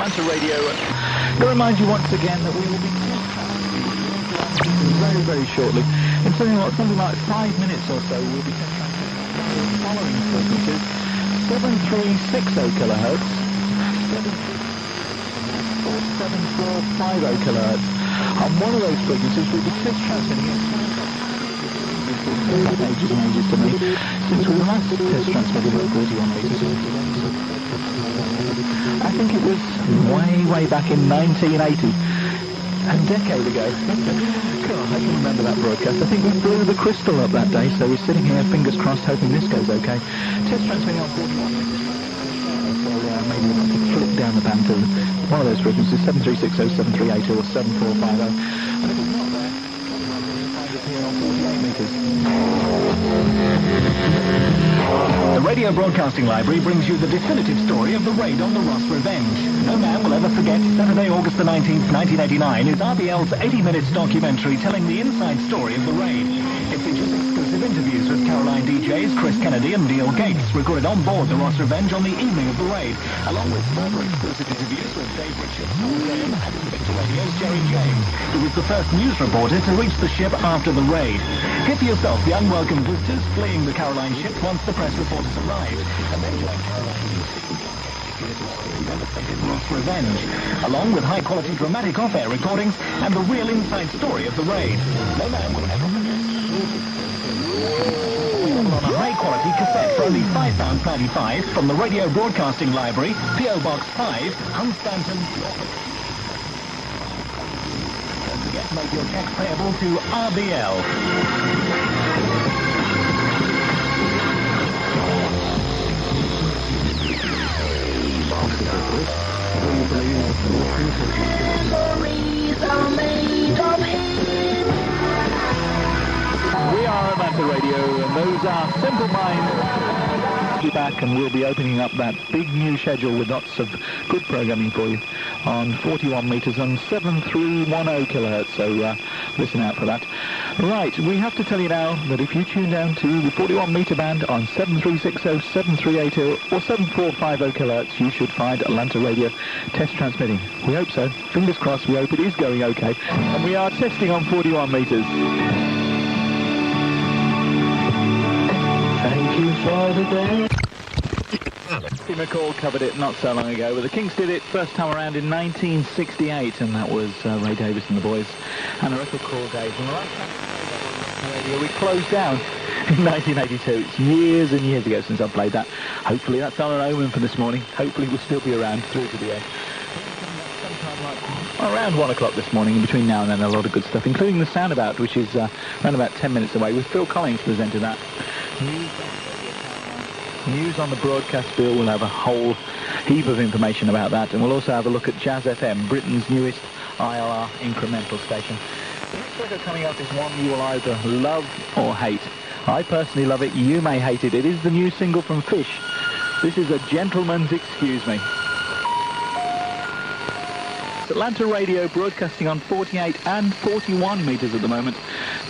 Atlanta Radio. I remind you once again that we will be very, very shortly. In something like 5 minutes or so, we'll be the following frequencies: 7360 kilohertz, 7450 kilohertz. On one of those frequencies, we'll be test transmitting it. Ages and ages to me since we last test transmitted at 41 meters. I think it was way back in 1980, a decade ago. God, I can remember that broadcast. I think we blew the crystal up that day, so we're sitting here, fingers crossed, hoping this goes okay. Test transmitting on 41 meters. So maybe we'll have to flip down the band to one of those frequencies: 7360, 7380, or 7450. And if it's not there, we'll find it here on 48 meters. The Radio Broadcasting Library brings you the definitive story of the raid on the Ross Revenge. No man will ever forget Saturday, August the 19th, 1989 is RBL's 80-minute documentary telling the inside story of the raid. It features exclusive interviews with Caroline DJs, Chris Kennedy and Neil Gates, recorded on board the Ross Revenge on the evening of the raid, along with further exclusive interviews with Dave Richards, Paul Graham and Victor Radio's Jerry James, who was the first news reporter to reach the ship after the raid. Hear for yourself the unwelcome visitors fleeing the Caroline ship once the press reporters arrived, and then join Caroline Ross Revenge, along with high-quality dramatic off-air recordings and the real inside story of the raid. No man will ever forget. On a high-quality cassette for only £5.95 from the Radio Broadcasting Library, P.O. Box 5, Hunstanton, Norfolk. Don't forget to make your cheque payable to RBL. Stories are made of him. We are Atlanta Radio, and those are Simple Minds. We'll be back, and we'll be opening up that big new schedule with lots of good programming for you on 41 meters and 7310 kilohertz. So listen out for that. Right, we have to tell you now that if you tune down to the 41 meter band on 7360, 7380 or 7450 kilohertz, you should find Atlanta Radio test transmitting. We hope so. Fingers crossed. We hope it is going okay. And we are testing on 41 meters. Thank you for the day. McCall covered it not so long ago, but the Kinks did it first time around in 1968, and that was Ray Davis and the boys, and a record called Days. And the last time radio we closed down in 1982. It's years and years ago since I played that. Hopefully that's not an omen for this morning. Hopefully we'll still be around through to the end. Sometime like around 1 o'clock this morning, in between now and then, a lot of good stuff, including the Soundabout, which is around about 10 minutes away, with Phil Collins presenting that. News on the broadcast bill. We'll have a whole heap of information about that, and we'll also have a look at Jazz FM, Britain's newest ILR incremental station. The next record coming up is one you will either love or hate. I personally love it. You may hate it. It is the new single from Fish. This is A Gentleman's Excuse Me. It's Atlanta Radio, broadcasting on 48 and 41 meters at the moment.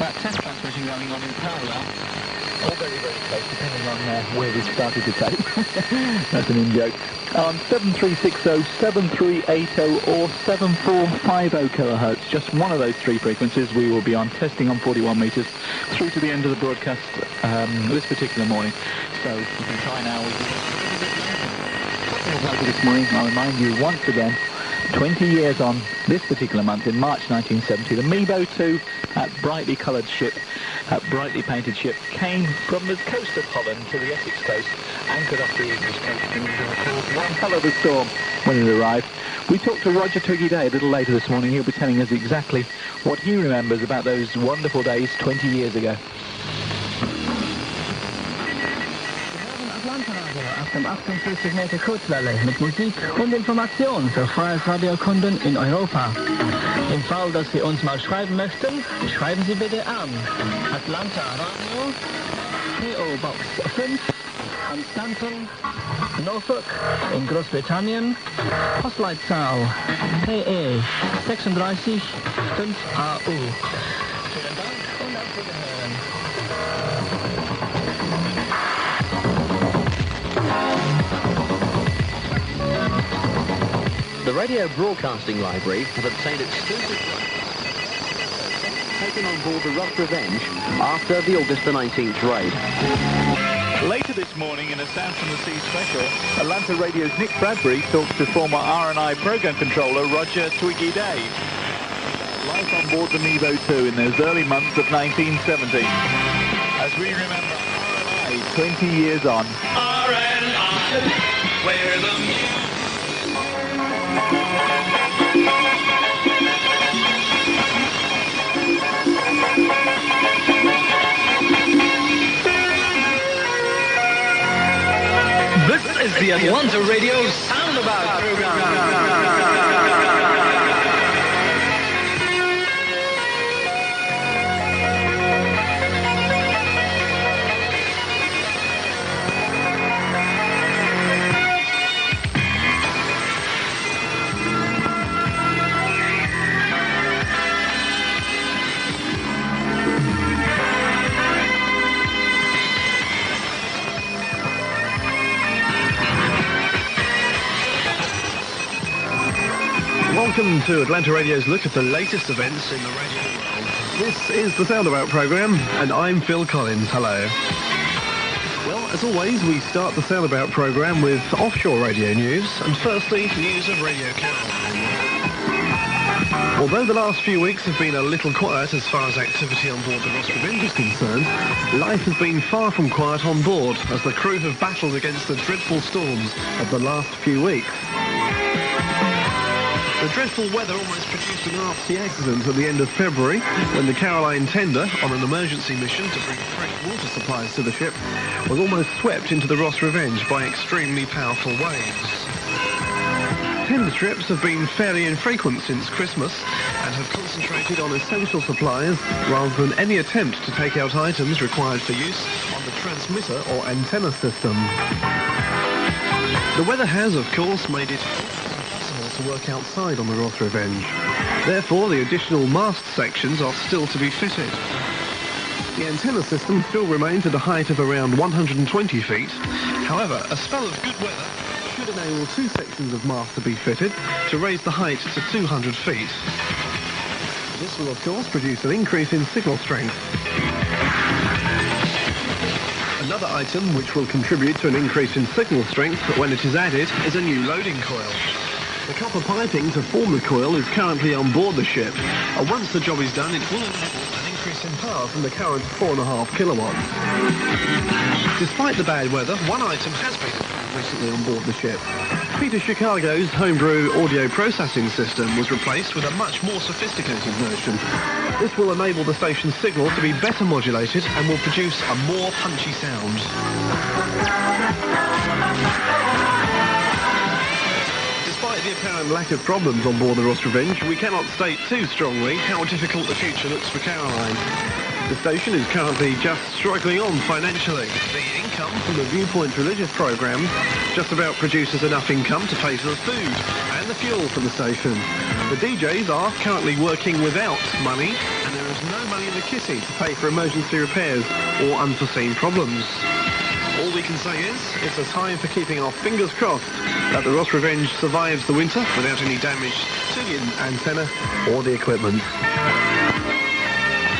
That test transmission going on in parallel. All very, very close, depending on where we started to tape. That's an in-joke. On 7360, 7380 or 7450 kilohertz, just one of those three frequencies, we will be on testing on 41 meters through to the end of the broadcast this particular morning. So you can try now. This morning, I'll remind you once again, 20 years on this particular month, in March 1970, the Mebo 2, that brightly coloured ship, that brightly painted ship, came from the coast of Holland to the Essex coast, anchored off the English coast, and caused one hell of a storm when it arrived. We talked to Roger Twiggy Day a little later this morning. He'll be telling us exactly what he remembers about those wonderful days 20 years ago. Auf dem 48 Meter Kurzwelle mit Musik und Informationen für freies Radiokunden in Europa. Im Fall, dass Sie uns mal schreiben möchten, schreiben Sie bitte an Atlanta Radio, P.O. Box 5, Hunstanton, Norfolk in Großbritannien, Postleitzahl PE 36 5AU. Vielen Dank und auf Wiederhören. The Radio Broadcasting Library have obtained exclusive rights taken on board the Rough Revenge after the August the 19th raid. Later this morning in a Southend-on-Sea special, Atlanta Radio's Nick Bradbury talks to former R&I program controller Roger Twiggy Day. Life on board the Mevo 2 in those early months of 1970. As we remember R&I 20 years on. R&I, where the music. This is the Atlanta Radio Soundabout program. Welcome to Atlanta Radio's look at the latest events in the radio world. This is the Soundabout programme, and I'm Phil Collins. Hello. Well, as always, we start the Soundabout programme with offshore radio news, and firstly, news of Radio Caroline. Although the last few weeks have been a little quiet as far as activity on board the Ross Revenge is concerned, life has been far from quiet on board as the crew have battled against the dreadful storms of the last few weeks. The dreadful weather almost produced an RC accident at the end of February when the Caroline tender, on an emergency mission to bring fresh water supplies to the ship, was almost swept into the Ross Revenge by extremely powerful waves. Tender trips have been fairly infrequent since Christmas and have concentrated on essential supplies rather than any attempt to take out items required for use on the transmitter or antenna system. The weather has, of course, made it to work outside on the Ross Revenge. Therefore, the additional mast sections are still to be fitted. The antenna system still remains at a height of around 120 feet. However, a spell of good weather should enable two sections of mast to be fitted to raise the height to 200 feet. This will, of course, produce an increase in signal strength. Another item which will contribute to an increase in signal strength when it is added is a new loading coil. The copper piping to form the coil is currently on board the ship, and once the job is done, it will enable an increase in power from the current 4.5 kilowatts. Despite the bad weather, one item has been improved recently on board the ship. Peter Chicago's homebrew audio processing system was replaced with a much more sophisticated version. This will enable the station's signal to be better modulated and will produce a more punchy sound. Despite the apparent lack of problems on board the Ross Revenge, we cannot state too strongly how difficult the future looks for Caroline. The station is currently just struggling on financially. The income from the Viewpoint religious programmes just about produces enough income to pay for the food and the fuel for the station. The DJs are currently working without money, and there is no money in the kitty to pay for emergency repairs or unforeseen problems. All we can say is, it's a time for keeping our fingers crossed that the Ross Revenge survives the winter without any damage to the antenna or the equipment.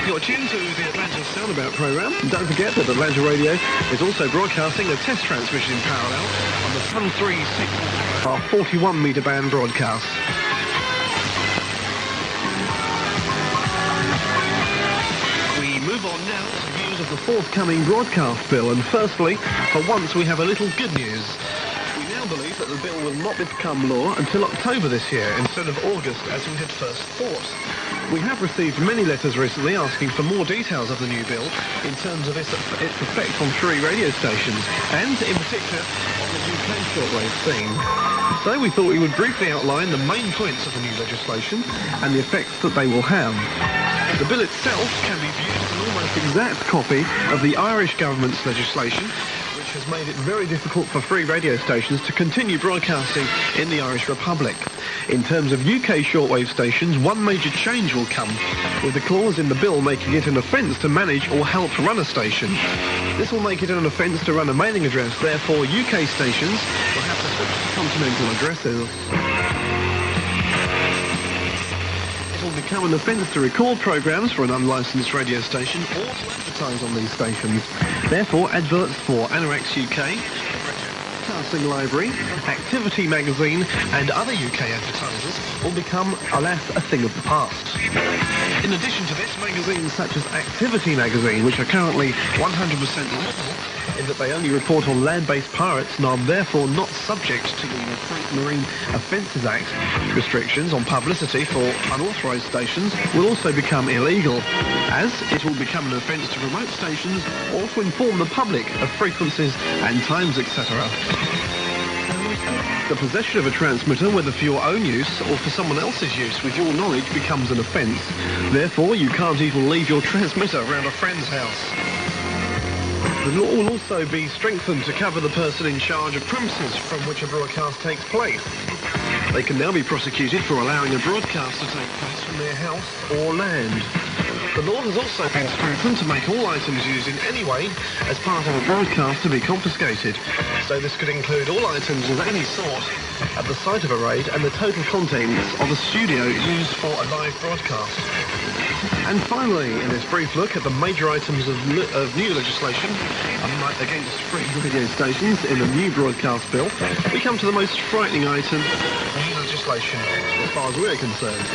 You're tuned to the Atlanta Soundabout programme. Don't forget that Atlanta Radio is also broadcasting a test transmission in parallel on the Sun 36, our 41-metre band broadcast. We move on now to news of the forthcoming broadcast bill, and firstly, for once we have a little good news. We now believe that the bill will not become law until October this year instead of August as we had first thought. We have received many letters recently asking for more details of the new bill in terms of its effect on free radio stations and, in particular, on the UK shortwave scene. So we thought we would briefly outline the main points of the new legislation and the effects that they will have. The bill itself can be viewed as an almost exact copy of the Irish government's legislation, which has made it very difficult for free radio stations to continue broadcasting in the Irish Republic. In terms of UK shortwave stations, one major change will come, with the clause in the bill making it an offence to manage or help run a station. This will make it an offence to run a mailing address, therefore UK stations will have to switch to continental addresses. become an offence to record programmes for an unlicensed radio station or to advertise on these stations. Therefore, adverts for Anorex UK, Broadcasting Library, Activity Magazine and other UK advertisers will become, alas, a thing of the past. In addition to this, magazines such as Activity Magazine, which are currently 100% lawful in that they only report on land-based pirates and are therefore not subject to the Marine Offences Act restrictions on publicity for unauthorised stations, will also become illegal, as it will become an offence to promote stations or to inform the public of frequencies and times, etc. The possession of a transmitter, whether for your own use or for someone else's use with your knowledge, becomes an offence. Therefore, you can't even leave your transmitter around a friend's house. The law will also be strengthened to cover the person in charge of premises from which a broadcast takes place. They can now be prosecuted for allowing a broadcast to take place from their house or land. The law has also been strengthened to make all items used in any way as part of a broadcast to be confiscated. So this could include all items of any sort at the site of a raid and the total contents of a studio used for a live broadcast. And finally, in this brief look at the major items of new legislation against free radio stations in the new broadcast bill, we come to the most frightening item of new legislation, as far as we're concerned.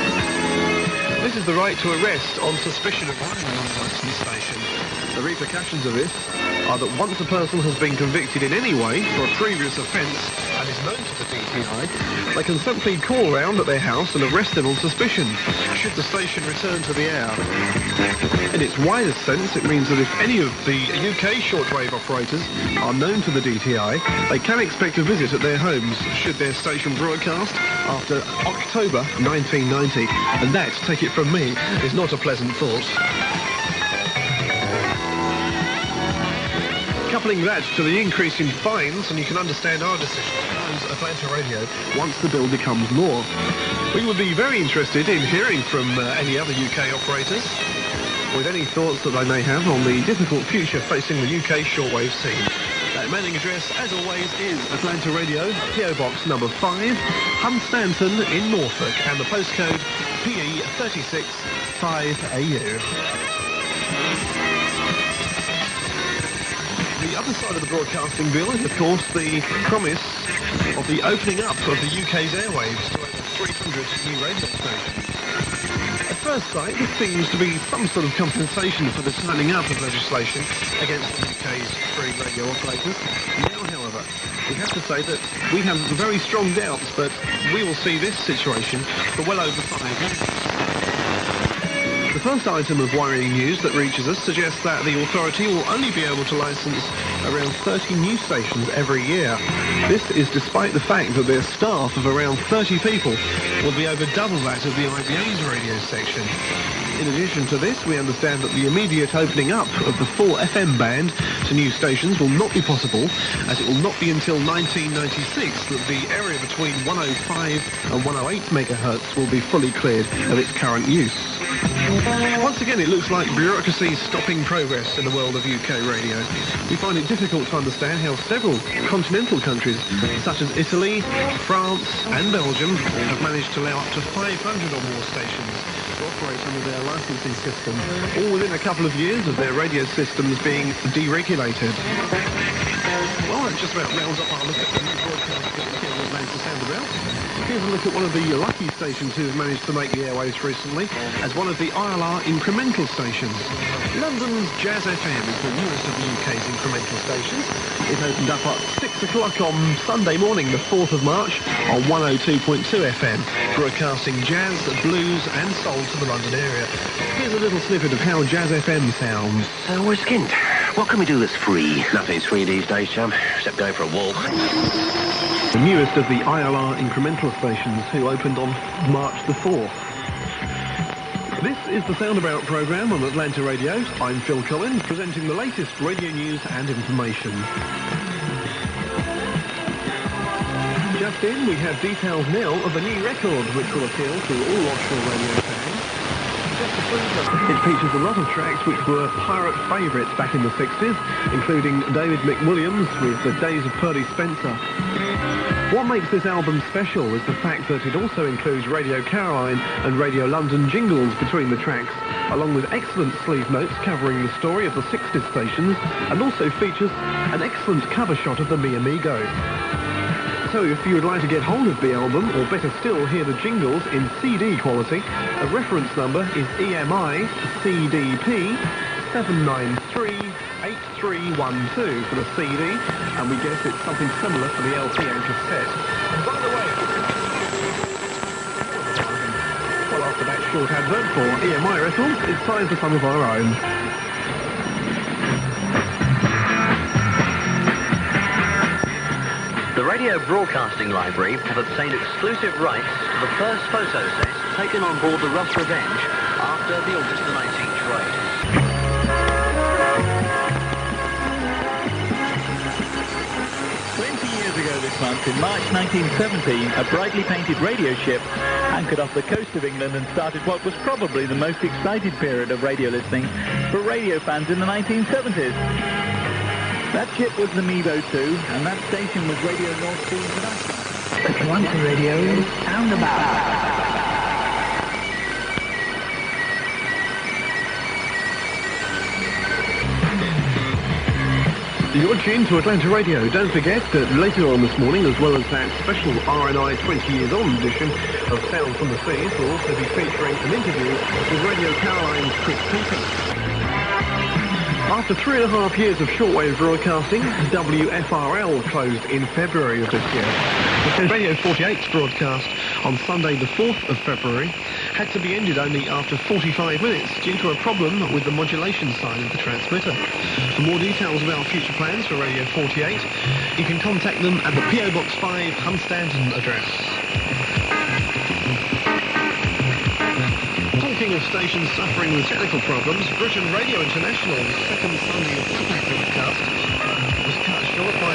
This is the right to arrest on suspicion of running an unlicensed station. The repercussions of this are that once a person has been convicted in any way for a previous offence and is known to the DTI, they can simply call round at their house and arrest them on suspicion, should the station return to the air. In its widest sense, it means that if any of the UK shortwave operators are known to the DTI, they can expect a visit at their homes should their station broadcast after October 1990. And that, take it from me, is not a pleasant thought. Coupling that to the increase in fines, and you can understand our decision to close Atlanta Radio once the bill becomes law. We would be very interested in hearing from any other UK operators with any thoughts that they may have on the difficult future facing the UK shortwave scene. That mailing address, as always, is Atlanta Radio, PO Box number 5, Hunstanton in Norfolk, and the postcode PE36 5AU. The other side of the broadcasting bill is, of course, the promise of the opening up of the UK's airwaves to over 300 new radio stations. At first sight, this seems to be some sort of compensation for the signing up of legislation against the UK's free radio operators. Now, however, we have to say that we have very strong doubts that we will see this situation for well over 5 years. The first item of worrying news that reaches us suggests that the authority will only be able to licence around 30 new stations every year. This is despite the fact that their staff of around 30 people will be over double that of the IBA's radio section. In addition to this, we understand that the immediate opening up of the full FM band to new stations will not be possible, as it will not be until 1996 that the area between 105 and 108 megahertz will be fully cleared of its current use. Once again, it looks like bureaucracy stopping progress in the world of UK radio. We find it difficult to understand how several continental countries, such as Italy, France and Belgium, have managed to allow up to 500 or more stations to operate under their licensing system, all within a couple of years of their radio systems being deregulated. Well, that just about rounds up our look at the new broadcast here in Atlanta Soundabout. Here's a look at one of the lucky stations who have managed to make the airwaves recently as one of the ILR incremental stations. London's Jazz FM is the newest of the UK's incremental stations. It opened up at 6 o'clock on Sunday morning, the 4th of March, on 102.2 FM, broadcasting jazz, blues and soul to the London area. Here's a little snippet of how Jazz FM sounds. We're skint. What can we do that's free? Nothing's free these days, chum, except going for a walk. The newest of the ILR incremental stations who opened on March the 4th. This is the Soundabout programme on Atlanta Radio. I'm Phil Collins, presenting the latest radio news and information. Just in, we have details now of a new record which will appeal to all offshore radio fans. It features a lot of tracks which were pirate favourites back in the 60s, including David McWilliams with The Days of Purdy Spencer. What makes this album special is the fact that it also includes Radio Caroline and Radio London jingles between the tracks, along with excellent sleeve notes covering the story of the 60s stations, and also features an excellent cover shot of the Mi Amigo. So if you would like to get hold of the album, or better still, hear the jingles in CD quality, a reference number is EMI CDP 7938312 for the CD, and we guess it's something similar for the LP and cassette. And by the way, well, after that short advert for EMI records, it's time for some of our own. The Radio Broadcasting Library have obtained exclusive rights to the first photo set taken on board the Ross Revenge after the August the 19th raid. 20 years ago this month, in March 1970, a brightly painted radio ship anchored off the coast of England and started what was probably the most excited period of radio listening for radio fans in the 1970s. That ship was the Mevo 2, and that station was Radio North Sea International. Atlanta Radio Soundabout. You're tuned to Atlanta Radio. Don't forget that later on this morning, as well as that special RNI 20 Years On edition of Sound from the Seas, we'll also be featuring an interview with Radio Caroline's Chris Peter. After 3.5 years of shortwave broadcasting, WFRL closed in February of this year. Radio 48's broadcast on Sunday the 4th of February had to be ended only after 45 minutes due to a problem with the modulation side of the transmitter. For more details about future plans for Radio 48, you can contact them at the PO Box 5 Hunstanton address. Talking of stations suffering with technical problems, Britain Radio International's second Sunday of broadcast was cut short by